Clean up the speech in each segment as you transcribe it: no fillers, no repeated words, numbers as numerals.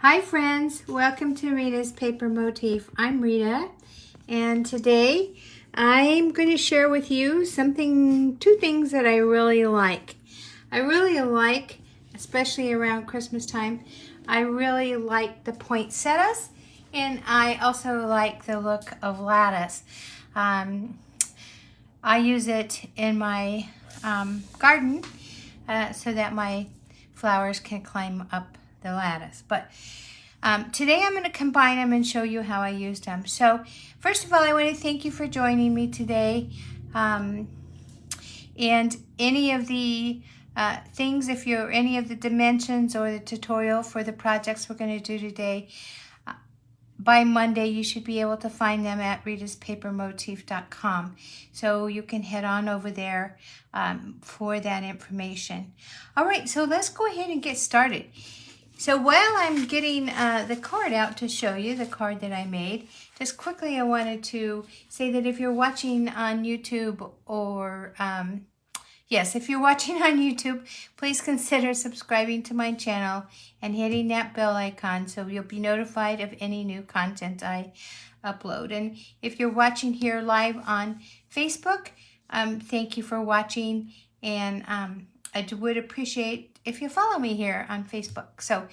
Hi friends, welcome to Rita's Paper Motif. I'm Rita, and today I'm going to share with you two things that I really like. Especially around Christmas time, I really like the poinsettias, and I also like the look of Lattice. I use it in my garden so that my flowers can climb up the lattice. But today I'm going to combine them and show you how I used them. So first of all, I want to thank you for joining me today. And any of the things, if you're any of the dimensions or the tutorial for the projects we're going to do today, by Monday you should be able to find them at ritaspapermotif.com. So you can head on over there for that information. All right, so let's go ahead and get started. So while I'm getting the card out to show you the card that I made, just quickly I wanted to say that if you're watching on YouTube or, if you're watching on YouTube, please consider subscribing to my channel and hitting that bell icon so you'll be notified of any new content I upload. And if you're watching here live on Facebook, thank you for watching, and I would appreciate if you follow me here on Facebook. So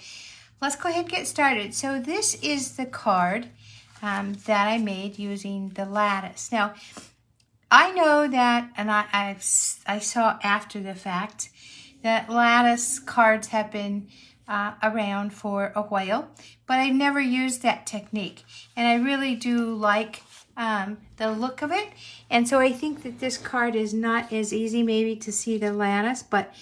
let's go ahead and get started. So this is the card that I made using the lattice. Now, I know that, and I saw after the fact, that lattice cards have been around for a while, but I've never used that technique. And I really do like the look of it. And so I think that this card is not as easy maybe to see the lattice, but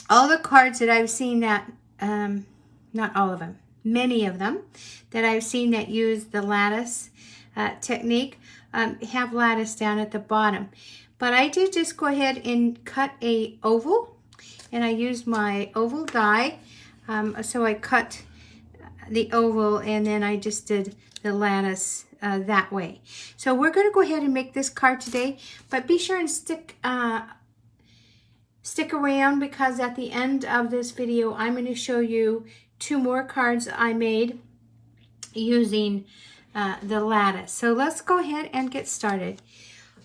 all the cards that I've seen that, not all of them, many of them that I've seen that use the lattice technique have lattice down at the bottom. But I did just go ahead and cut a oval, and I used my oval die. So I cut the oval and then I just did the lattice that way. So we're going to go ahead and make this card today, but be sure and stick around, because at the end of this video I'm going to show you two more cards I made using the lattice. So let's go ahead and get started.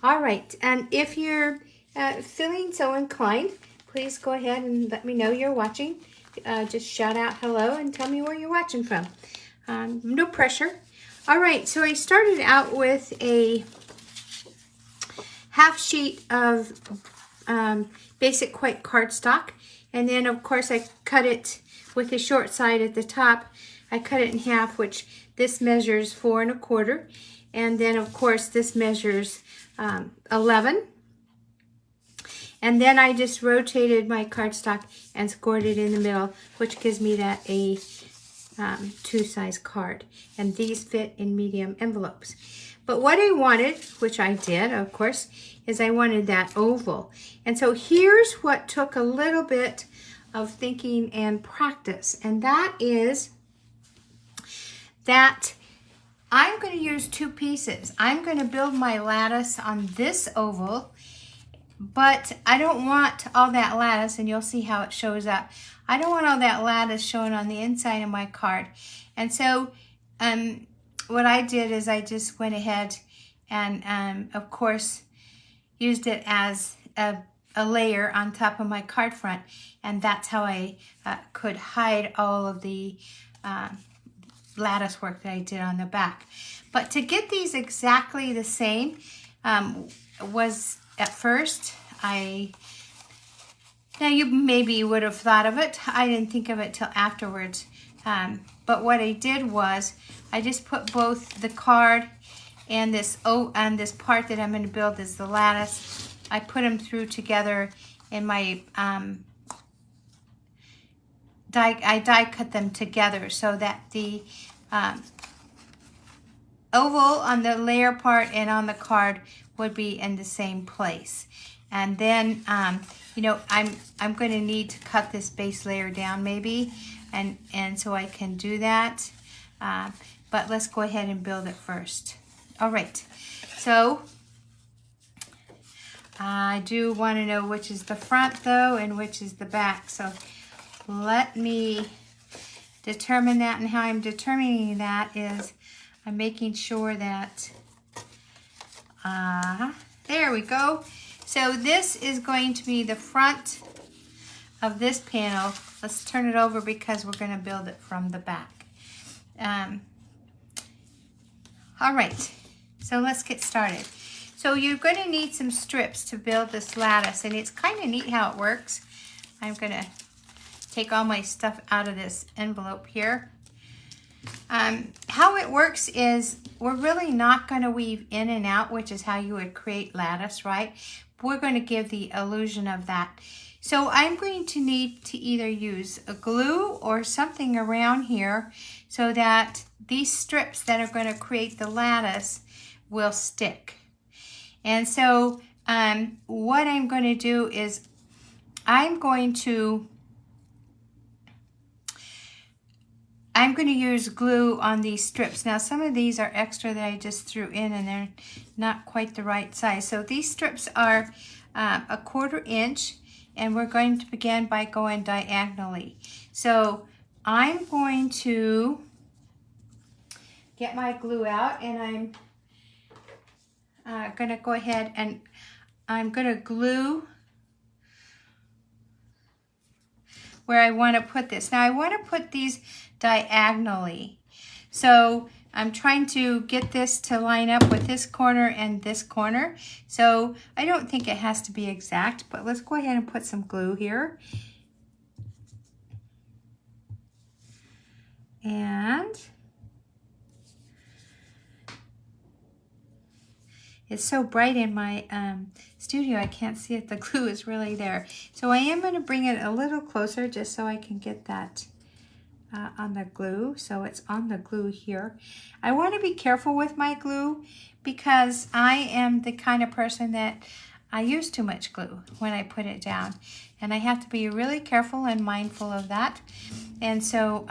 All right, and if you're feeling so inclined, please go ahead and let me know you're watching. Just shout out hello and tell me where you're watching from. No pressure. All right, so I started out with a half sheet of basic white cardstock, and then of course I cut it with the short side at the top. I cut it in half, which this measures 4 1/4, and then of course this measures 11. And then I just rotated my cardstock and scored it in the middle, which gives me that a 2-size card. And these fit in medium envelopes. But what I wanted, which I did, of course, is I wanted that oval. And so here's what took a little bit of thinking and practice. And that is that I'm going to use 2 pieces. I'm going to build my lattice on this oval, but I don't want all that lattice, and you'll see how it shows up. I don't want all that lattice showing on the inside of my card. And so what I did is I just went ahead and, of course, used it as a layer on top of my card front. And that's how I could hide all of the lattice work that I did on the back. But to get these exactly the same was at first, now you maybe would have thought of it. I didn't think of it till afterwards. But what I did was I just put both the card and this part that I'm going to build as the lattice. I put them through together in my I die cut them together so that the oval on the layer part and on the card would be in the same place. And then I'm going to need to cut this base layer down maybe, and so I can do that. But let's go ahead and build it first. All right, so I do want to know which is the front though and which is the back. So let me determine that, and how I'm determining that is I'm making sure that, there we go. So this is going to be the front of this panel. Let's turn it over because we're going to build it from the back. All right, so let's get started. So you're going to need some strips to build this lattice, and it's kind of neat how it works. I'm going to take all my stuff out of this envelope here. How it works is we're really not going to weave in and out, which is how you would create lattice, right? We're going to give the illusion of that. So I'm going to need to either use a glue or something around here so that these strips that are going to create the lattice will stick. And so what I'm going to do is I'm going to use glue on these strips. Now some of these are extra that I just threw in and they're not quite the right size. So these strips are 1/4 inch, and we're going to begin by going diagonally. So I'm going to get my glue out, and I'm going to go ahead and I'm going to glue where I want to put this. Now I want to put these diagonally. So I'm trying to get this to line up with this corner and this corner. So I don't think it has to be exact, but let's go ahead and put some glue here. And it's so bright in my studio, I can't see if the glue is really there. So I am going to bring it a little closer just so I can get that on the glue. So it's on the glue here. I want to be careful with my glue because I am the kind of person that I use too much glue when I put it down. And I have to be really careful and mindful of that. And so,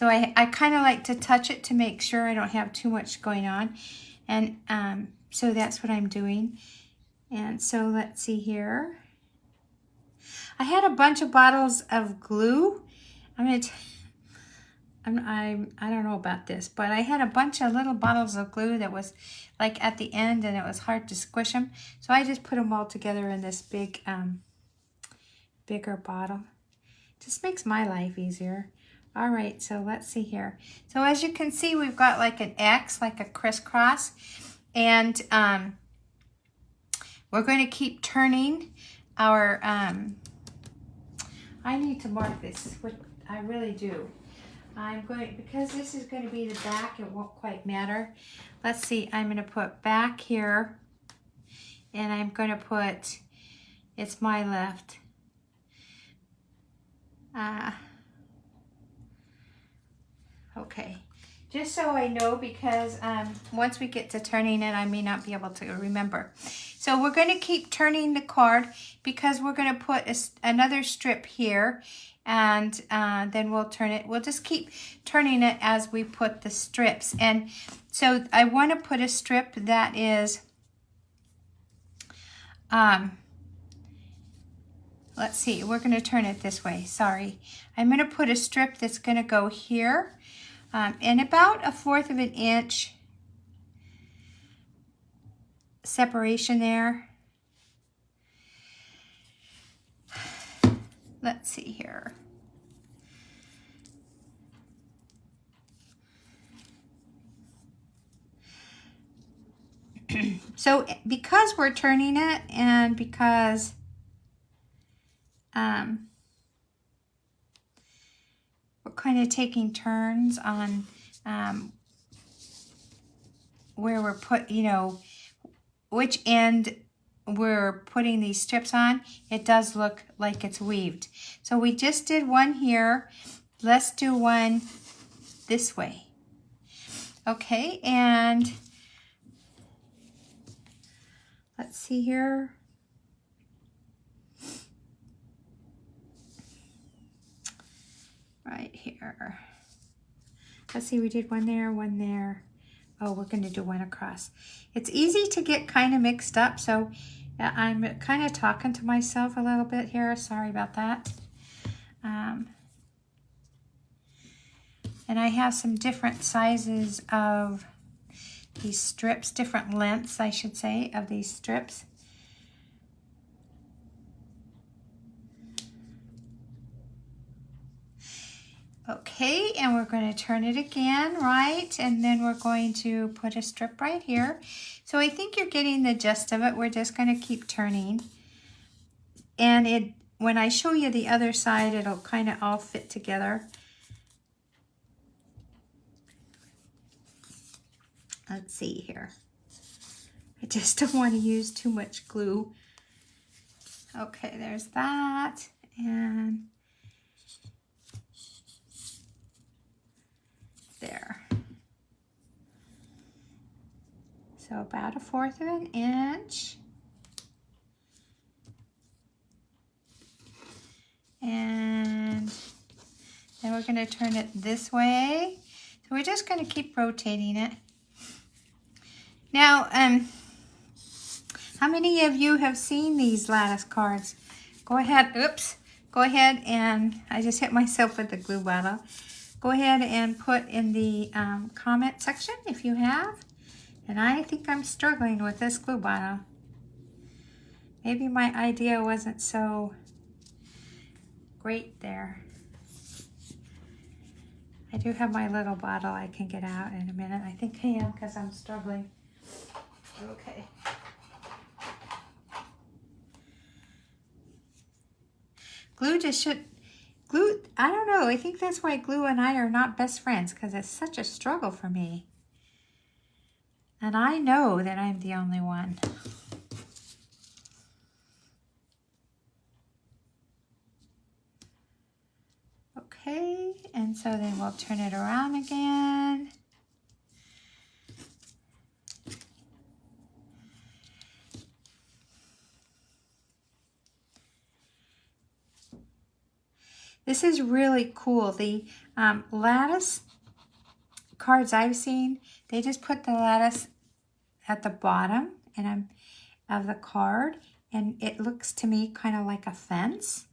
I kind of like to touch it to make sure I don't have too much going on. And so that's what I'm doing. And so let's see here. I had a bunch of bottles of glue. I don't know about this, but I had a bunch of little bottles of glue that was like at the end, and it was hard to squish them. So I just put them all together in this big, bigger bottle. Just makes my life easier. All right, so let's see here. So as you can see, we've got like an X, like a crisscross, and we're going to keep turning our, I need to mark this, I really do. Because this is going to be the back, it won't quite matter. Let's see, I'm going to put back here, and I'm going to put, it's my left. Okay, just so I know, because once we get to turning it, I may not be able to remember. So we're going to keep turning the card because we're going to put another strip here, and then we'll turn it. We'll just keep turning it as we put the strips. And so I want to put a strip that is, let's see, we're going to turn it this way. Sorry. I'm going to put a strip that's going to go here. And about 1/4 of an inch separation there. Let's see here. So because we're turning it, and because we're kind of taking turns on where we're which end we're putting these strips on, it does look like it's weaved. So we just did one here. Let's do one this way. Okay, and let's see here. Right here. Let's see, we did one there, one there. Oh, we're going to do one across. It's easy to get kind of mixed up, so I'm kind of talking to myself a little bit here. Sorry about that. And I have some different sizes of these strips, different lengths, I should say, of these strips. Okay, and we're going to turn it again, right? And then we're going to put a strip right here. So I think you're getting the gist of it. We're just going to keep turning. And when I show you the other side, it'll kind of all fit together. Let's see here. I just don't want to use too much glue. Okay, there's that. And there. So about 1/4 of an inch. And then we're going to turn it this way. So we're just going to keep rotating it. Now, how many of you have seen these lattice cards? Go ahead, go ahead and, I just hit myself with the glue bottle. Go ahead and put in the comment section if you have. And I think I'm struggling with this glue bottle. Maybe my idea wasn't so great there. I do have my little bottle I can get out in a minute. I think I am because I'm struggling. Okay. Glue just should, glue, I don't know. I think that's why glue and I are not best friends, because it's such a struggle for me. And I know that I'm the only one. Okay, and so then we'll turn it around again. This is really cool. The lattice cards I've seen, they just put the lattice at the bottom of the card, and it looks to me kind of like a fence.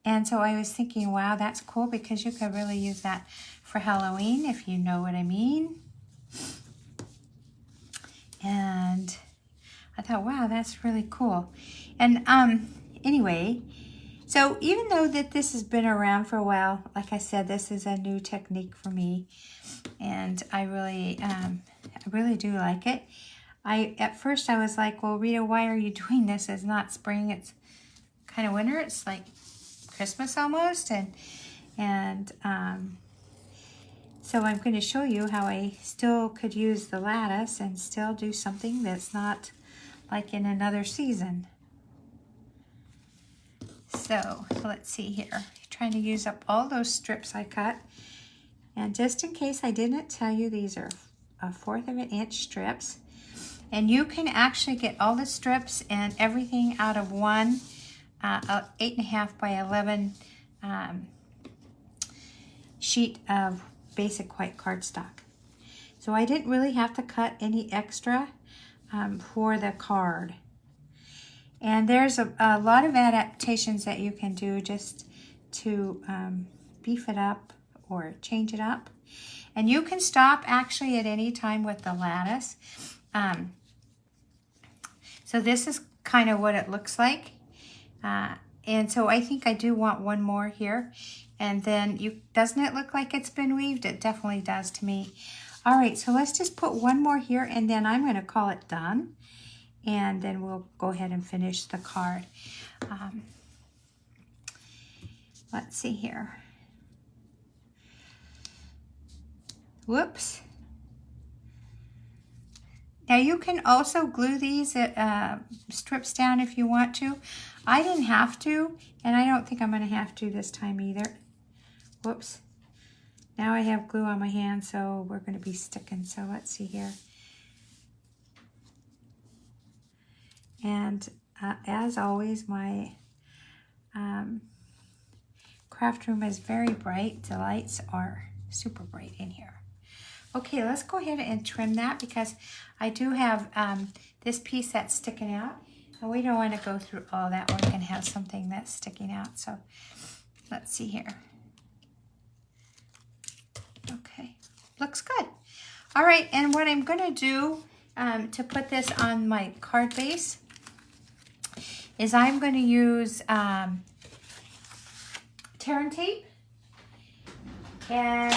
And so I was thinking, wow, that's cool, because you could really use that for Halloween, if you know what I mean. And I thought, wow, that's really cool. And anyway, so even though that this has been around for a while, like I said, this is a new technique for me, and I really do like it. At first I was like, well, Rita, why are you doing this? It's not spring, it's kind of winter. It's like Christmas almost, and so I'm going to show you how I still could use the lattice and still do something that's not like in another season. So let's see here. Trying to use up all those strips I cut. And just in case I didn't tell you, these are 1/4 of an inch strips. And you can actually get all the strips and everything out of one 8.5 by 11 sheet of basic white cardstock. So I didn't really have to cut any extra for the card. And there's a lot of adaptations that you can do just to beef it up or change it up. And you can stop actually at any time with the lattice. So this is kind of what it looks like. And so I think I do want one more here. And then doesn't it look like it's been weaved? It definitely does to me. All right, so let's just put one more here, and then I'm going to call it done. And then we'll go ahead and finish the card. Let's see here. Whoops. Now you can also glue these strips down if you want to. I didn't have to, and I don't think I'm going to have to this time either. Whoops. Now I have glue on my hand, so we're going to be sticking. So let's see here. And as always, my craft room is very bright. The lights are super bright in here. Okay, let's go ahead and trim that, because I do have this piece that's sticking out. And we don't want to go through all that work and have something that's sticking out. So let's see here. Okay, looks good. All right, and what I'm going to do to put this on my card base is I'm going to use tear and tape, and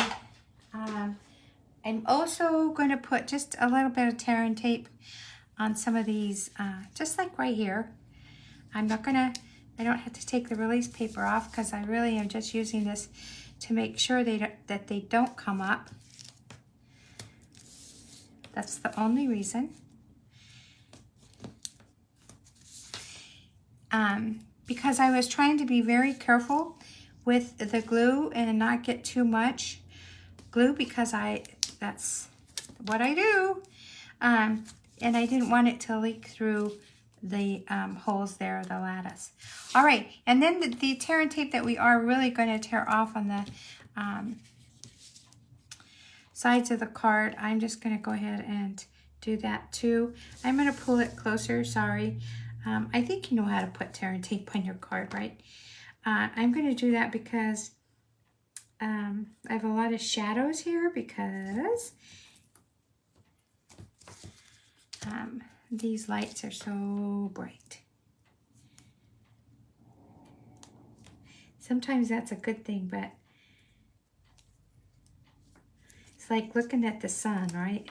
I'm also going to put just a little bit of tear and tape on some of these, just like right here. I don't have to take the release paper off because I really am just using this to make sure that they don't come up. That's the only reason. Because I was trying to be very careful with the glue and not get too much glue, because that's what I do. And I didn't want it to leak through the holes there, the lattice. All right, and then the tear and tape that we are really going to tear off on the sides of the card, I'm just going to go ahead and do that too. I'm going to pull it closer, sorry. I think you know how to put tear and tape on your card, right? I'm going to do that because I have a lot of shadows here, because these lights are so bright. Sometimes that's a good thing, but it's like looking at the sun, right?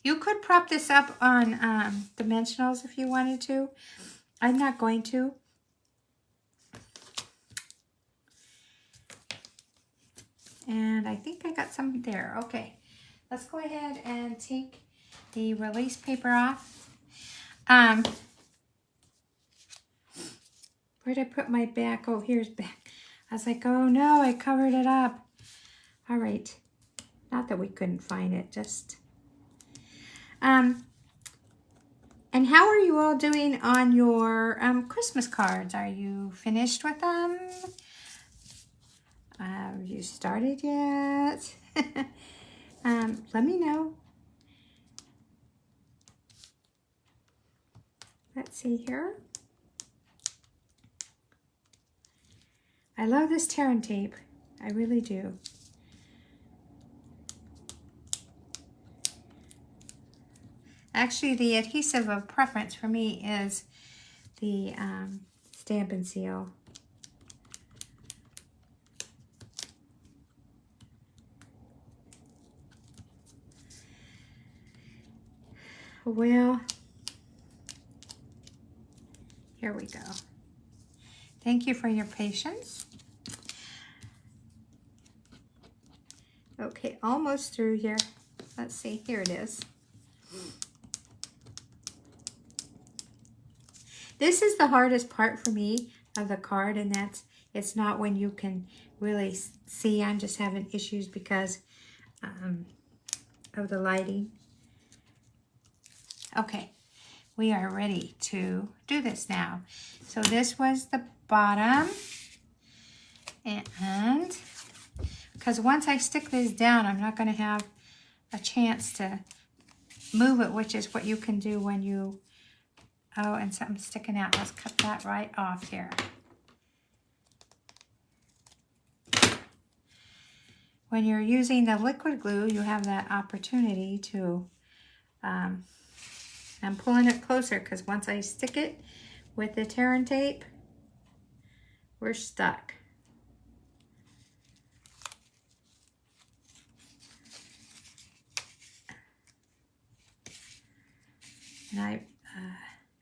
You could prop this up on dimensionals if you wanted to. I'm not going to. And I think I got some there. Okay, let's go ahead and take the release paper off. Where'd I put my back? Oh, here's back. I was like, oh no, I covered it up. All right, not that we couldn't find it, just... And how are you all doing on your Christmas cards? Are you finished with them? Have you started yet? Let me know. Let's see here. I love this tear and tape. I really do. Actually, the adhesive of preference for me is the Stamp and Seal. Well, here we go. Thank you for your patience. Okay, almost through here. Let's see, here it is. This is the hardest part for me of the card, and it's not when you can really see. I'm just having issues because of the lighting. Okay, we are ready to do this now. So this was the bottom, and because once I stick this down, I'm not going to have a chance to move it, which is what you can do when you... Oh, and something's sticking out. Let's cut that right off here. When you're using the liquid glue, you have that opportunity to... I'm pulling it closer because once I stick it with the tear and tape, we're stuck. And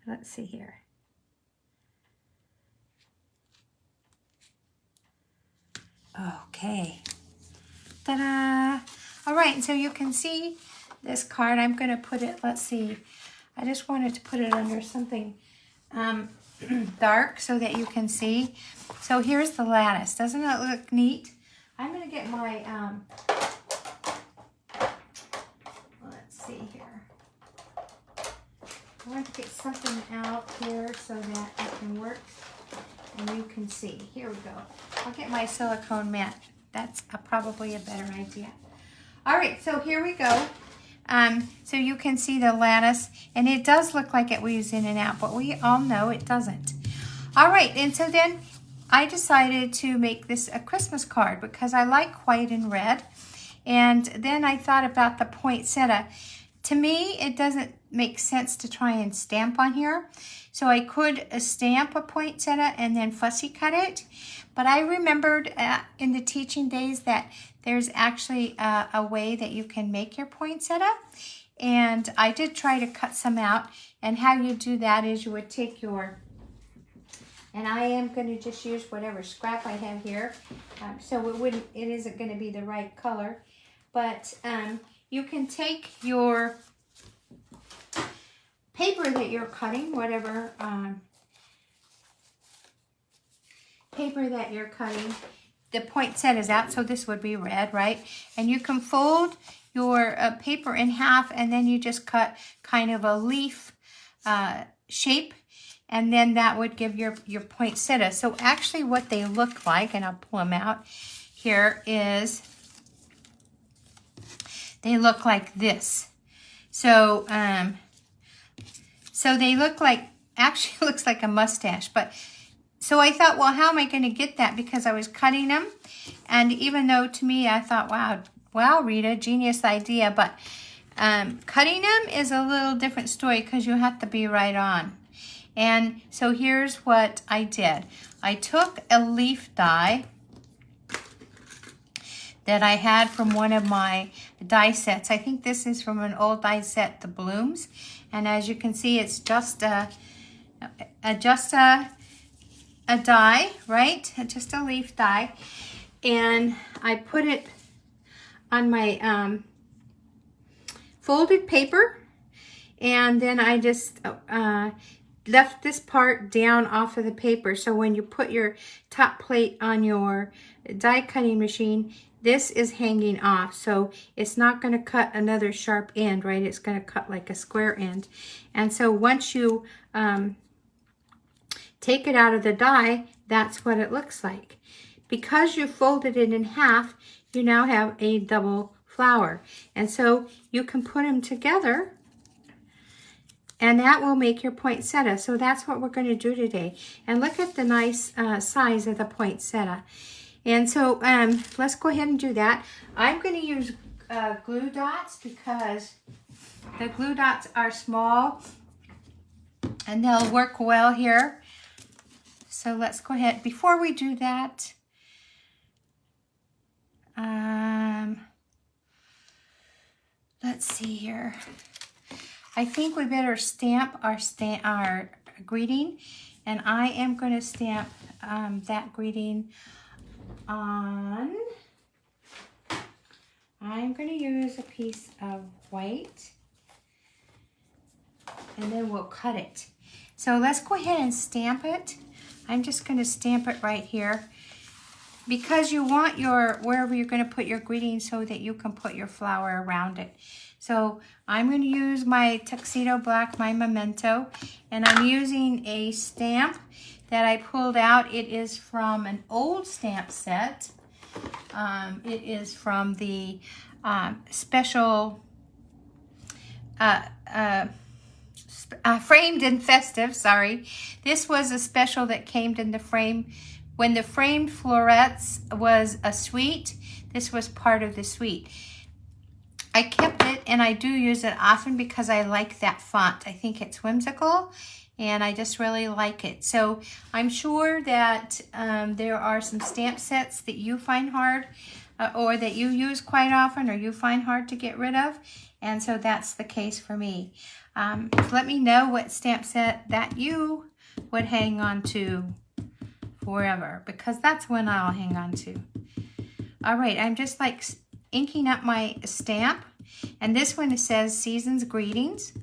let's see here. Okay. Ta-da! All right, so you can see this card. I'm going to put it, let's see. I just wanted to put it under something dark so that you can see. So here's the lattice. Doesn't it look neat? I'm going to get my, let's see here. I want to get something out here so that it can work and you can see. Here we go. I'll get my silicone mat. That's probably a better idea. All right, so here we go. So you can see the lattice, and it does look like it weaves in and out, but we all know it doesn't. All right, and so then I decided to make this a Christmas card because I like white and red. And then I thought about the poinsettia. To me, it doesn't make sense to try and stamp on here. So I could stamp a poinsettia and then fussy cut it. But I remembered in the teaching days that there's actually a way that you can make your poinsettia. And I did try to cut some out. And how you do that is you would take your, and I am going to just use whatever scrap I have here. So it isn't going to be the right color. But you can take your paper that you're cutting, whatever paper that you're cutting, the poinsettia is out, so this would be red, right? And you can fold your paper in half, and then you just cut kind of a leaf shape, and then that would give your poinsettia. So actually what they look like, and I'll pull them out here, is they look like this. So so they look like, actually it looks like a mustache, but so I thought, well, how am I going to get that? Because I was cutting them, and even though to me I thought, wow, Rita, genius idea, but cutting them is a little different story because you have to be right on. And so here's what I did. I took a leaf die that I had from one of my die sets. I think this is from an old die set, the Blooms. And as you can see, it's just a die, right? Just a leaf die. And I put it on my folded paper. And then I just left this part down off of the paper. So when you put your top plate on your die cutting machine, this is hanging off, so it's not going to cut another sharp end, right? It's going to cut like a square end. And so once you take it out of the die, that's what it looks like. Because you folded it in half, you now have a double flower. And so you can put them together, and that will make your poinsettia. So that's what we're going to do today. And look at the nice size of the poinsettia. And so let's go ahead and do that. I'm going to use glue dots because the glue dots are small and they'll work well here. So let's go ahead. Before we do that, let's see here. I think we better stamp our greeting, and I am going to stamp that greeting on. I'm going to use a piece of white, and then we'll cut it. So let's go ahead and stamp it. I'm just going to stamp it right here because you want your, wherever you're going to put your greeting so that you can put your flower around it. So I'm going to use my Tuxedo Black, my memento, and I'm using a stamp that I pulled out. It is from an old stamp set. It is from the special Framed and Festive, sorry. This was a special that came in the frame. When the framed florets was a suite, this was part of the suite. I kept it, and I do use it often because I like that font. I think it's whimsical, and I just really like it. So I'm sure that there are some stamp sets that you find hard or that you use quite often or you find hard to get rid of. And so that's the case for me. Let me know what stamp set that you would hang on to forever, because that's when I'll hang on to. All right, I'm just like inking up my stamp. And this one, it says Season's Greetings.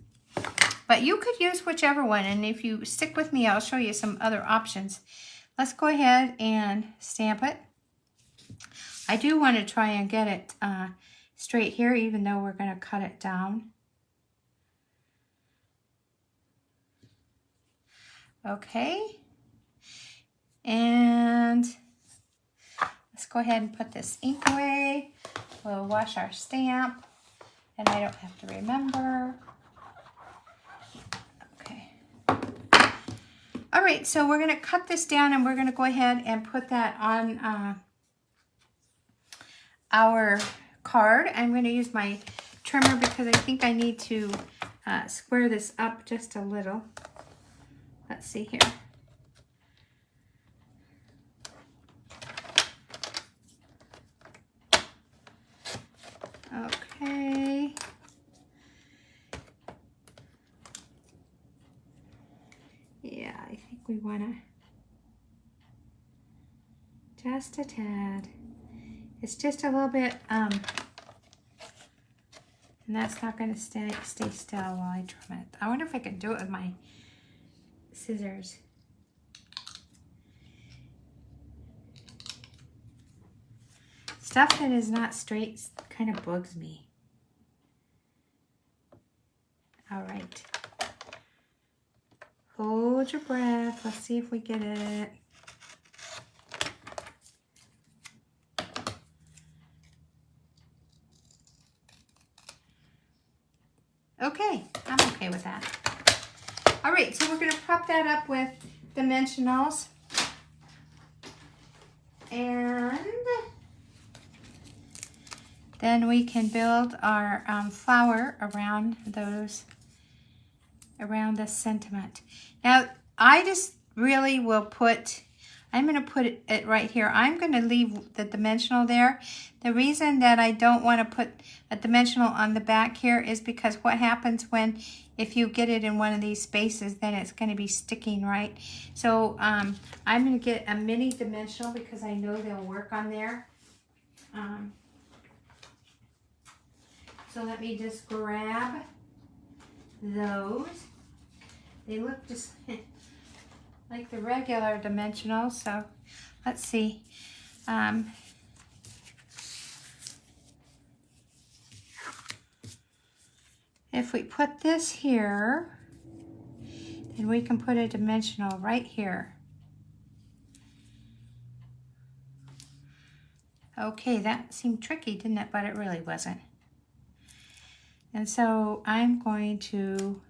But you could use whichever one, and if you stick with me, I'll show you some other options. Let's go ahead and stamp it. I do want to try and get it straight here, even though we're going to cut it down. Okay. And let's go ahead and put this ink away. we'll wash our stamp, and I don't have to remember. Okay. All right, so we're going to cut this down, and we're going to go ahead and put that on our card. I'm going to use my trimmer because I think I need to square this up just a little. Let's see here. Okay. Yeah, I think we want to just a tad. It's just a little bit, and that's not going to stay still while I trim it. I wonder if I can do it with my scissors. Stuff that is not straight kind of bugs me. All right. Hold your breath. Let's see if we get it. Okay, I'm okay with that. All right, so we're going to prop that up with dimensionals. And then we can build our flower around this sentiment. Now, I just really will put, I'm going to put it right here. I'm going to leave the dimensional there. The reason that I don't want to put a dimensional on the back here is because what happens if you get it in one of these spaces, then it's going to be sticking, right? So I'm going to get a mini dimensional because I know they'll work on there. So let me just grab those. They look just like the regular dimensionals. So let's see. If we put this here, then we can put a dimensional right here. Okay, that seemed tricky, didn't it? But it really wasn't. And so I'm going to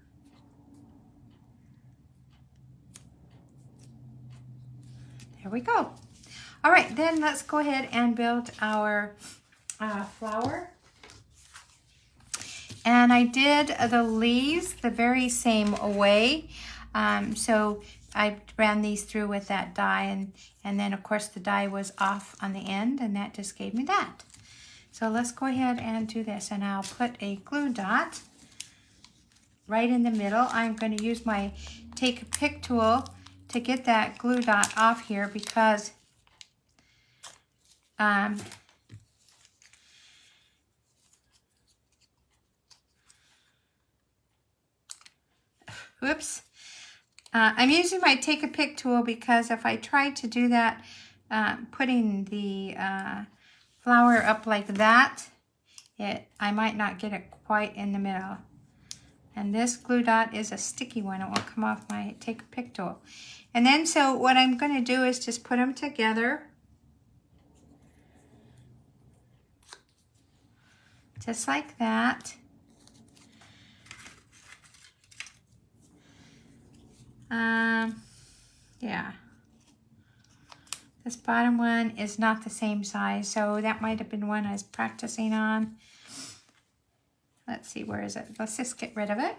there we go. All right, then let's go ahead and build our flower. And I did the leaves the very same way. So I ran these through with that die, and then of course the die was off on the end, and that just gave me that. So let's go ahead and do this, and I'll put a glue dot right in the middle. I'm going to use my take a pick tool to get that glue dot off here because whoops. I'm using my take a pick tool because if I tried to do that, putting the flower up like that, I might not get it quite in the middle. And this glue dot is a sticky one. It won't come off my take a pick tool. And then so what I'm going to do is just put them together. Just like that. Yeah. This bottom one is not the same size, so that might have been one I was practicing on. Let's see, where is it? Let's just get rid of it.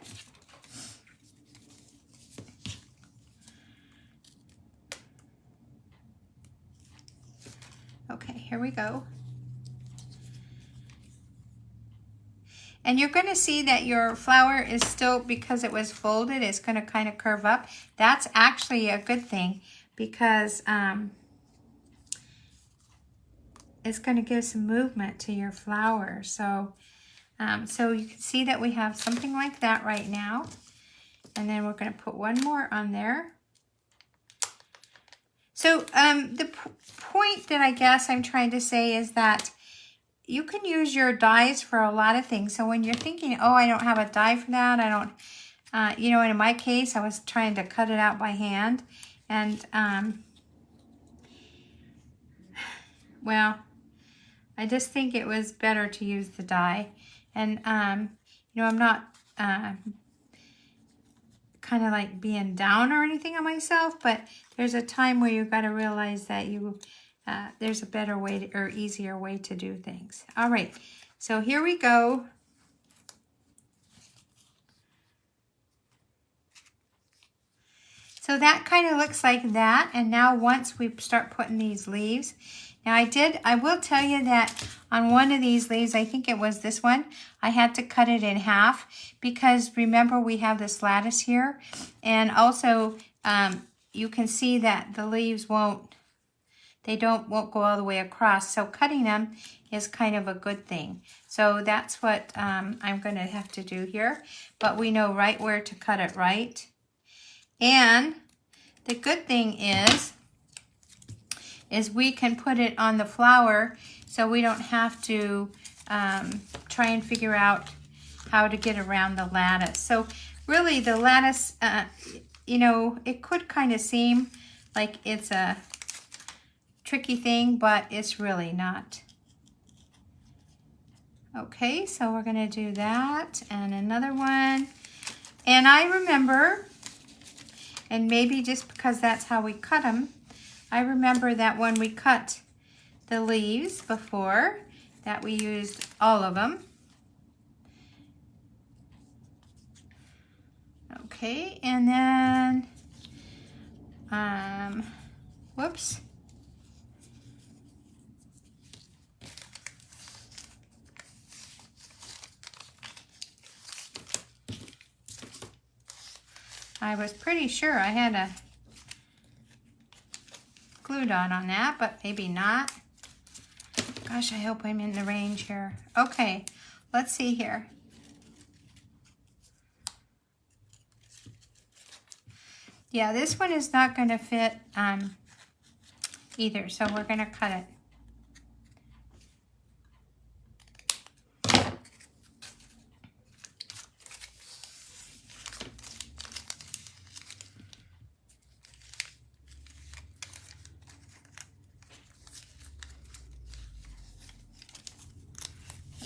Okay, here we go. And you're going to see that your flower is still, because it was folded, it's going to kind of curve up. That's actually a good thing because it's going to give some movement to your flower. So, so you can see that we have something like that right now. And then we're going to put one more on there. So the point that I guess I'm trying to say is that you can use your dies for a lot of things. So when you're thinking, oh, I don't have a die for that, I don't, you know, and in my case, I was trying to cut it out by hand. And, well, I just think it was better to use the die. And, you know, I'm not kind of like being down or anything on myself, but there's a time where you've got to realize that there's a better way to, or easier way to do things. All right, so here we go. So that kind of looks like that. And now once we start putting these leaves, now I will tell you that on one of these leaves, I think it was this one, I had to cut it in half because remember we have this lattice here. And also you can see that the leaves won't go all the way across. So cutting them is kind of a good thing. So that's what I'm gonna have to do here. But we know right where to cut it, right? And the good thing is we can put it on the flower so we don't have to try and figure out how to get around the lattice. So really the lattice, you know, it could kind of seem like it's a tricky thing, but it's really not. Okay, so we're gonna do that and another one. And I remember, and maybe just because that's how we cut them, I remember that when we cut the leaves before, that we used all of them. Okay, and then, whoops. I was pretty sure I had a glue dot on that, but maybe not. Gosh, I hope I'm in the range here. Okay, let's see here. Yeah, this one is not going to fit either, so we're going to cut it.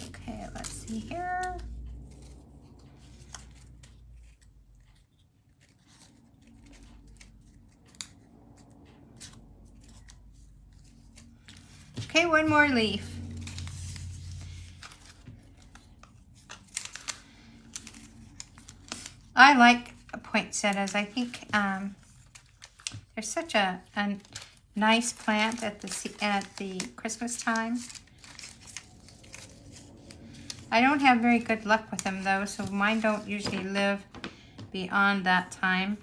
Okay, let's see here. Okay, one more leaf. I like poinsettias. I think they're such a nice plant at the Christmas time. I don't have very good luck with them though, so mine don't usually live beyond that time.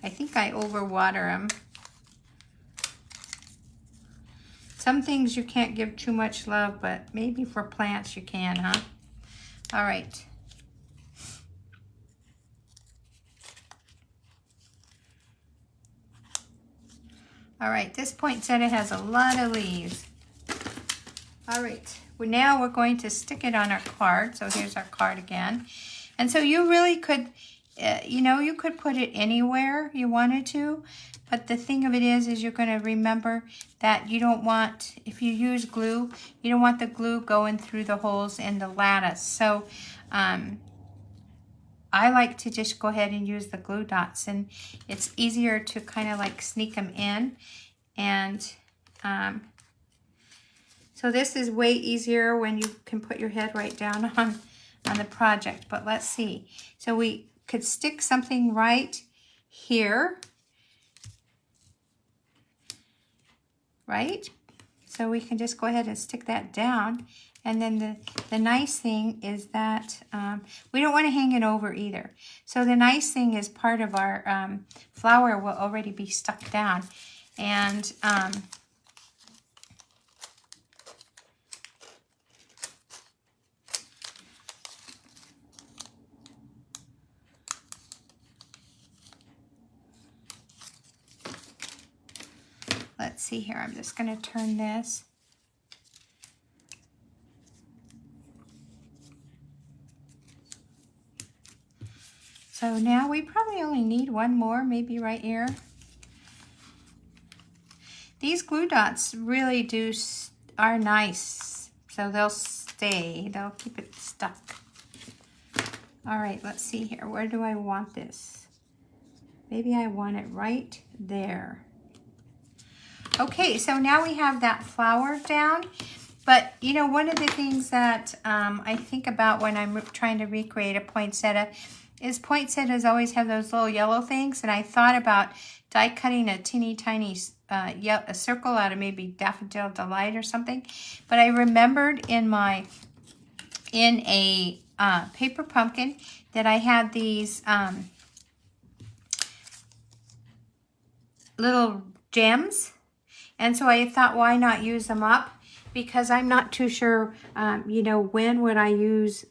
I think I overwater them. Some things you can't give too much love, but maybe for plants you can, huh? All right. All right, this poinsettia has a lot of leaves. All right, well, now we're going to stick it on our card. So here's our card again. And so you really could, you know, you could put it anywhere you wanted to. But the thing of it is you're going to remember that you don't want, if you use glue, you don't want the glue going through the holes in the lattice. So I like to just go ahead and use the glue dots, and it's easier to kind of like sneak them in. And so this is way easier when you can put your head right down on the project. But let's see. So we could stick something right here. Right? So we can just go ahead and stick that down. And then the nice thing is that we don't want to hang it over either. So the nice thing is part of our flower will already be stuck down. And let's see here. I'm just going to turn this. So now we probably only need one more, maybe right here. These glue dots really are nice so they'll stay. They'll keep it stuck. All right, let's see here. Where do I want this? Maybe I want it right there. Okay, so now we have that flower down. But, you know, one of the things that I think about when I'm trying to recreate a poinsettia is poinsettias always have those little yellow things. And I thought about die cutting a teeny tiny a circle out of maybe Daffodil Delight or something. But I remembered in a paper pumpkin that I had these little gems. And so I thought, why not use them up? Because I'm not too sure, you know, when would I use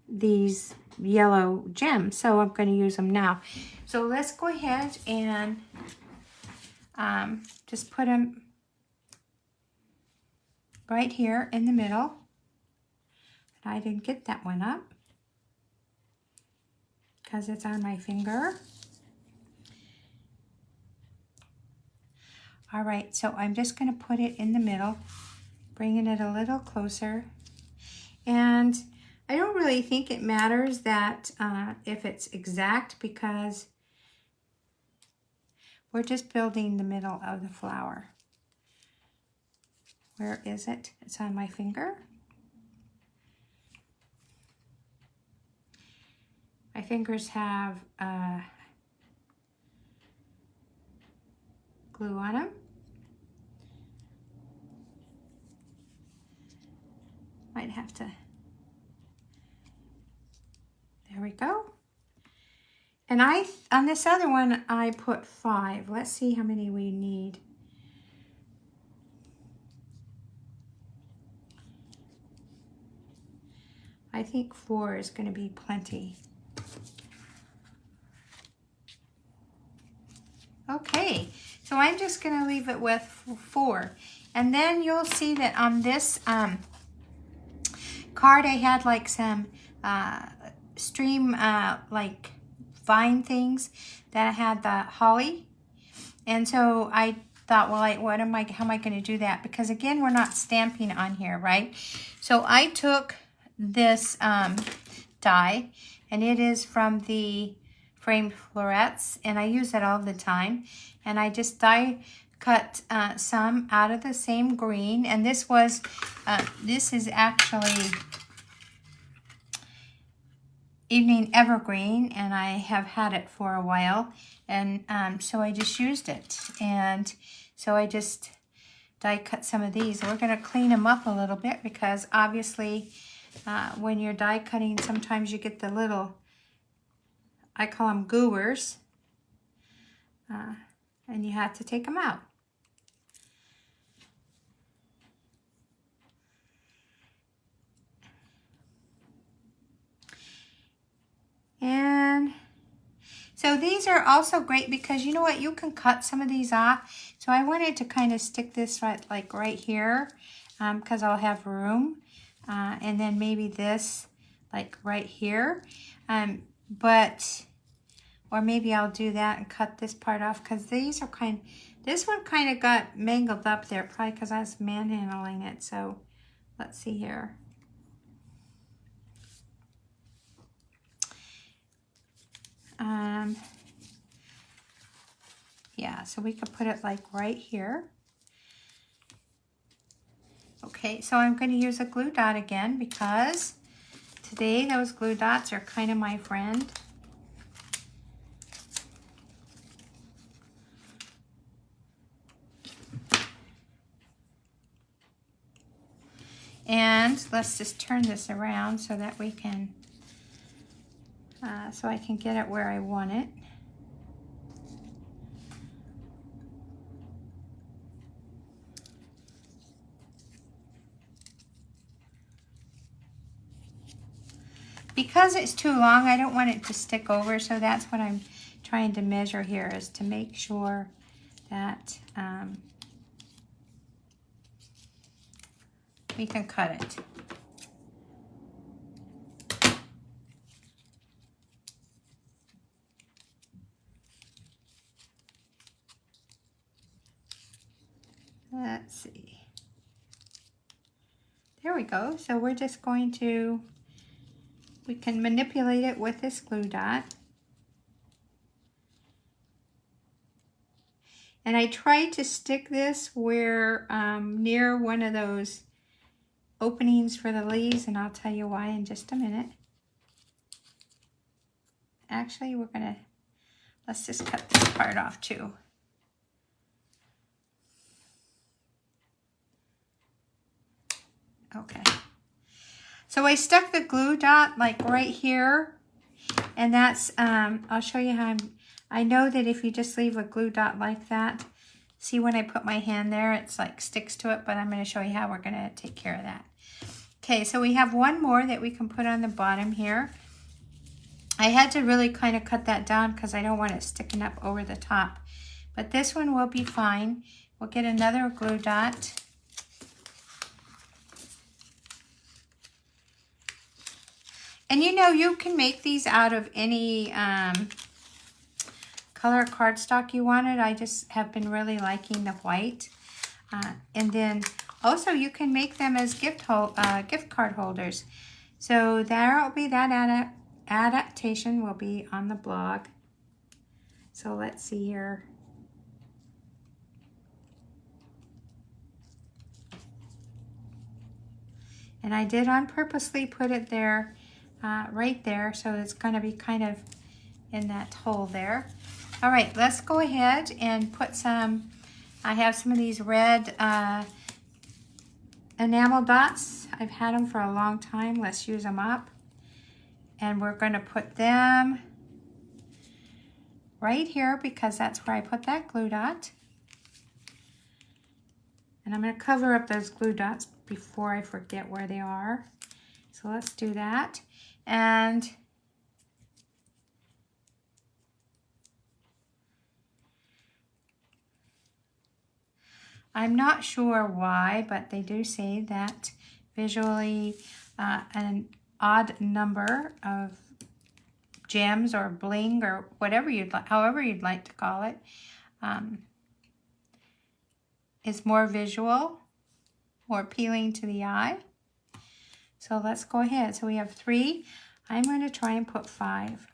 these yellow gems. So I'm going to use them now. So let's go ahead and just put them right here in the middle. I didn't get that one up because it's on my finger. All right, so I'm just going to put it in the middle, bringing it a little closer. And I don't really think it matters that if it's exact, because we're just building the middle of the flower. Where is it? It's on my finger. My fingers have glue on them. Might have to, there we go. And on this other one, I put 5. Let's see how many we need. I think 4 is going to be plenty. Okay, so I'm just going to leave it with 4. And then you'll see that on this card, I had like some stream like vine things that had the holly. And so I thought, well, how am I going to do that? Because again, we're not stamping on here, right? So I took this die, and it is from the framed florets, and I use it all the time. And I just die cut some out of the same green, and this is actually Evening Evergreen, and I have had it for a while, and so I just used it. And so I just die cut some of these. We're going to clean them up a little bit, because obviously when you're die cutting, sometimes you get the little, I call them goers, and you have to take them out. And so these are also great because you know what, you can cut some of these off. So I wanted to kind of stick this right here, because I'll have room, and then maybe this like right here, or maybe I'll do that and cut this part off, because these are this one kind of got mangled up there, probably because I was manhandling it. So let's see here. Yeah, so we could put it like right here. Okay, so I'm going to use a glue dot again, because today those glue dots are kind of my friend. And let's just turn this around so that we can, so I can get it where I want it. Because it's too long, I don't want it to stick over, so that's what I'm trying to measure here, is to make sure that we can cut it. Let's see. There we go. So we're just going to, we can manipulate it with this glue dot. And I tried to stick this where near one of those openings for the leaves, and I'll tell you why in just a minute. Actually, we're gonna, let's just cut this part off too. Okay. So I stuck the glue dot like right here, and that's, I'll show you how I know that if you just leave a glue dot like that, see when I put my hand there, it's like sticks to it, but I'm gonna show you how we're gonna take care of that. Okay, so we have one more that we can put on the bottom here. I had to really kind of cut that down because I don't want it sticking up over the top. But this one will be fine. We'll get another glue dot. And you know, you can make these out of any color cardstock you wanted. I just have been really liking the white. And then also you can make them as gift card holders. So there will be that adaptation will be on the blog. So let's see here. And I did on purposely put it there, right there, so it's going to be kind of in that hole there. All right, let's go ahead and put some, I have some of these red enamel dots. I've had them for a long time. Let's use them up. And we're going to put them right here because that's where I put that glue dot. And I'm going to cover up those glue dots before I forget where they are. So let's do that. And I'm not sure why, but they do say that visually an odd number of gems or bling or whatever you'd like, however you'd like to call it, is more visual, more appealing to the eye. So let's go ahead. So we have 3. I'm going to try and put 5.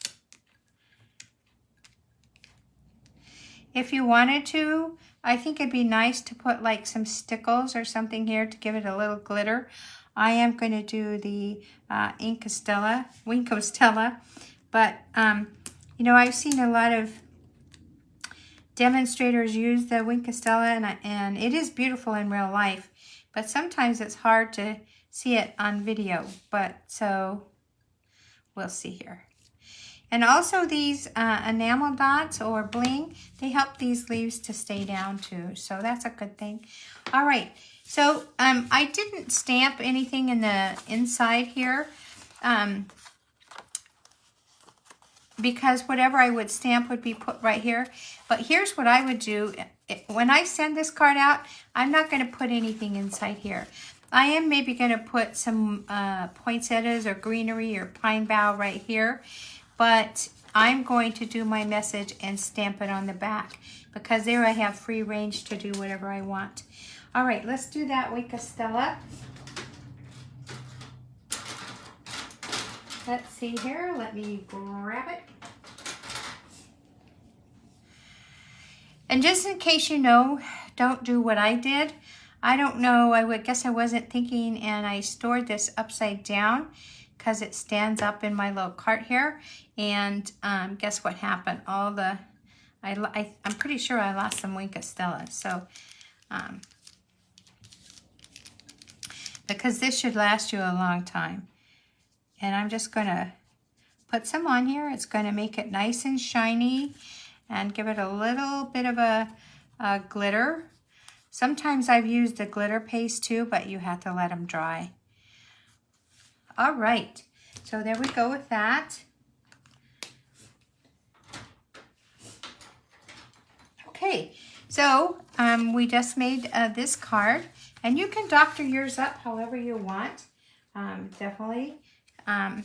If you wanted to, I think it'd be nice to put like some stickles or something here to give it a little glitter. I am going to do the Winkostella, but you know, I've seen a lot of demonstrators use the Winkostella, and it is beautiful in real life, but sometimes it's hard to see it on video, but so we'll see here. And also these enamel dots or bling, they help these leaves to stay down too, so that's a good thing. All right, so I didn't stamp anything in the inside here because whatever I would stamp would be put right here. But here's what I would do. When I send this card out, I'm not going to put anything inside here. I am maybe going to put some poinsettias or greenery or pine bough right here. But I'm going to do my message and stamp it on the back because there I have free range to do whatever I want. All right, let's do that Winkostella. Let's see here. Let me grab it. And just in case you know, don't do what I did. I don't know, I guess I wasn't thinking, and I stored this upside down because it stands up in my little cart here. And guess what happened? I'm pretty sure I lost some Winkostella. So, because this should last you a long time. And I'm just going to put some on here. It's going to make it nice and shiny and give it a little bit of a glitter. Sometimes I've used the glitter paste too, but you have to let them dry. All right, so there we go with that. Okay, so we just made this card, and you can doctor yours up however you want, definitely. And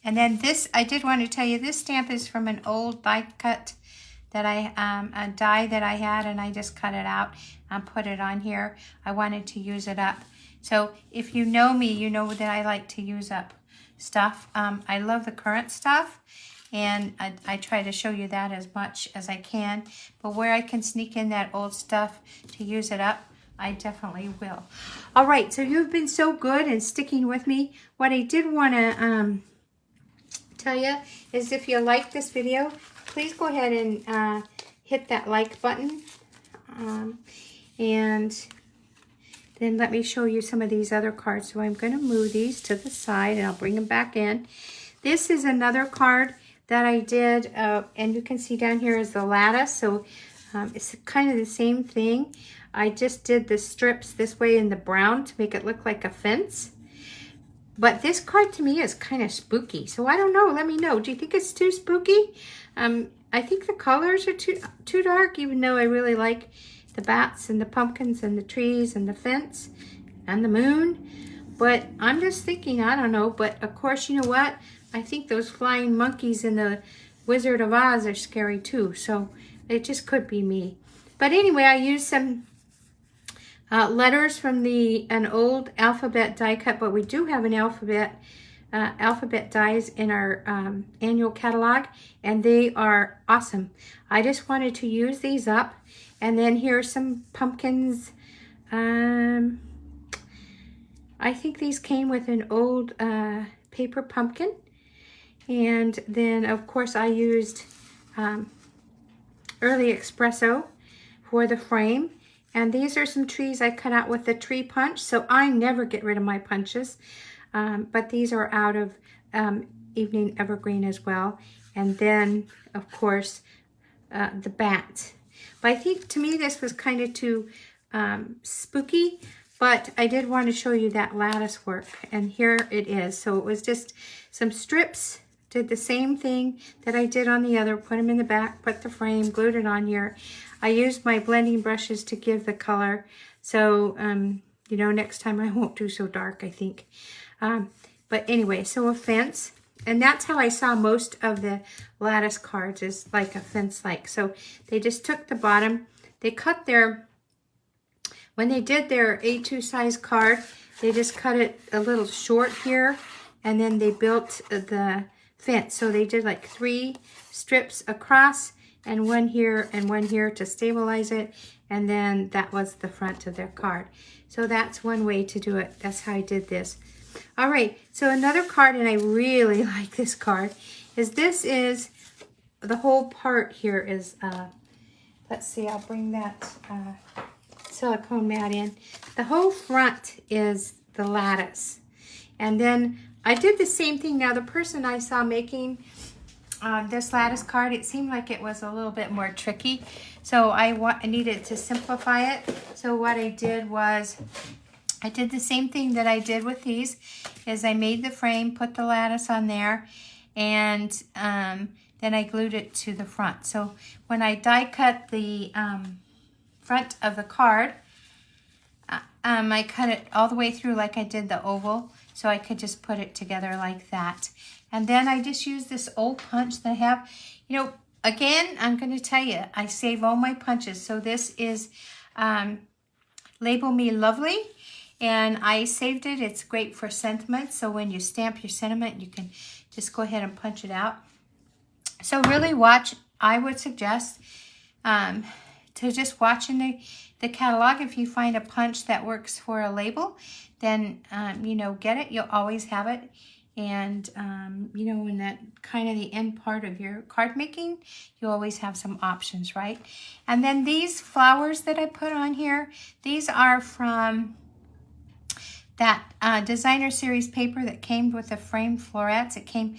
then this, I did want to tell you, this stamp is from an old die cut that a die that I had, and I just cut it out and put it on here. I wanted to use it up. So if you know me, you know that I like to use up stuff. I love the current stuff, and I try to show you that as much as I can. But where I can sneak in that old stuff to use it up, I definitely will. All right, so you've been so good and sticking with me. What I did want to tell you is if you like this video, please go ahead and hit that like button. And then let me show you some of these other cards. So I'm going to move these to the side and I'll bring them back in. This is another card that I did, and you can see down here is the lattice. So it's kind of the same thing. I just did the strips this way in the brown to make it look like a fence. But this card to me is kind of spooky. So I don't know. Let me know. Do you think it's too spooky? I think the colors are too dark, even though I really like the bats and the pumpkins and the trees and the fence and the moon. But I'm just thinking, I don't know. But of course, you know what? I think those flying monkeys in the Wizard of Oz are scary too. So it just could be me. But anyway, I used some letters from an old alphabet die cut, but we do have an alphabet dies in our annual catalog, and they are awesome. I just wanted to use these up. And then here are some pumpkins. I think these came with an old paper pumpkin. And then, of course, I used Early Espresso for the frame. And these are some trees I cut out with the tree punch. So I never get rid of my punches. But these are out of Evening Evergreen as well. And then, of course, the bat. But I think to me this was kind of too spooky, but I did want to show you that lattice work, and here it is. So it was just some strips, did the same thing that I did on the other, put them in the back, put the frame, glued it on here. I used my blending brushes to give the color, so you know, next time I won't do so dark, I think. But anyway, so a fence. And that's how I saw most of the lattice cards, is like a fence-like. So they just took the bottom, they cut when they did their A2 size card, they just cut it a little short here, and then they built the fence. So they did like 3 strips across, and one here and one here to stabilize it, and then that was the front of their card. So that's one way to do it. That's how I did this. All right, so another card, and I really like this card, is the whole part here is, let's see, I'll bring that silicone mat in. The whole front is the lattice. And then I did the same thing. Now, the person I saw making this lattice card, it seemed like it was a little bit more tricky. So I needed to simplify it. So what I did was, I did the same thing that I did with these, is I made the frame, put the lattice on there, and then I glued it to the front. So when I die cut the front of the card, I cut it all the way through like I did the oval, so I could just put it together like that. And then I just used this old punch that I have. You know, again, I'm going to tell you, I save all my punches. So this is Label Me Lovely. And I saved it. It's great for sentiment. So when you stamp your sentiment, you can just go ahead and punch it out. So really watch. I would suggest to just watch in the catalog. If you find a punch that works for a label, then, you know, get it. You'll always have it. And, you know, in that kind of the end part of your card making, you always have some options, right? And then these flowers that I put on here, these are from that designer series paper that came with the framed florets. It came,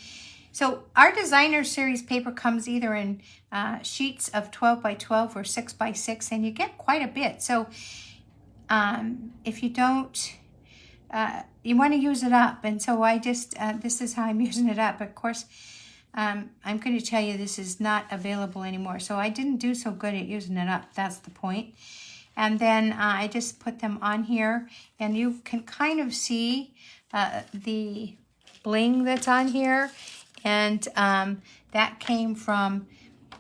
so our designer series paper comes either in sheets of 12 by 12 or 6 by 6, and you get quite a bit. So if you don't, you want to use it up. And so I just, this is how I'm using it up. Of course, I'm going to tell you this is not available anymore. So I didn't do so good at using it up. That's the point. And then I just put them on here, and you can kind of see the bling that's on here. And that came from,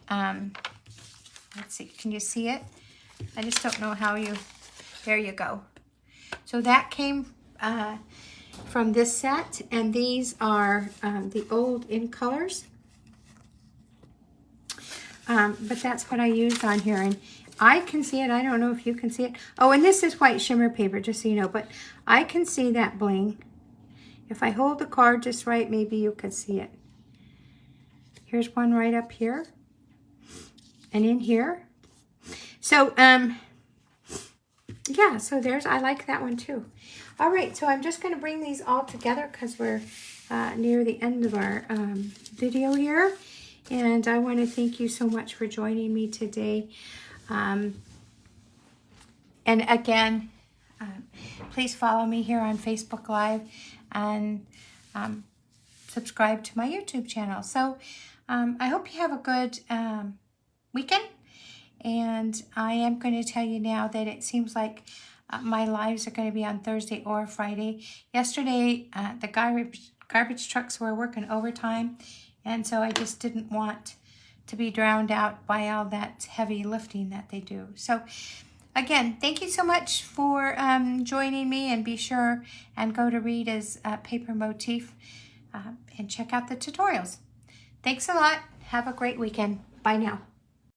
let's see, can you see it? I just don't know how you, there you go. So that came from this set, and these are the old in colors. But that's what I used on here, and I can see it. I don't know if you can see it. Oh, and this is white shimmer paper, just so you know, but I can see that bling. If I hold the card just right, maybe you could see it. Here's one right up here and in here. So, yeah, so there's, I like that one too. All right, so I'm just going to bring these all together because we're near the end of our video here. And I want to thank you so much for joining me today. And again, please follow me here on Facebook Live and subscribe to my YouTube channel. So I hope you have a good weekend. And I am going to tell you now that it seems like my lives are going to be on Thursday or Friday. Yesterday, the garbage trucks were working overtime, and so I just didn't want to be drowned out by all that heavy lifting that they do. So again, thank you so much for joining me, and be sure and go to Rita's paper motif and check out the tutorials. Thanks a lot. Have a great weekend. Bye now.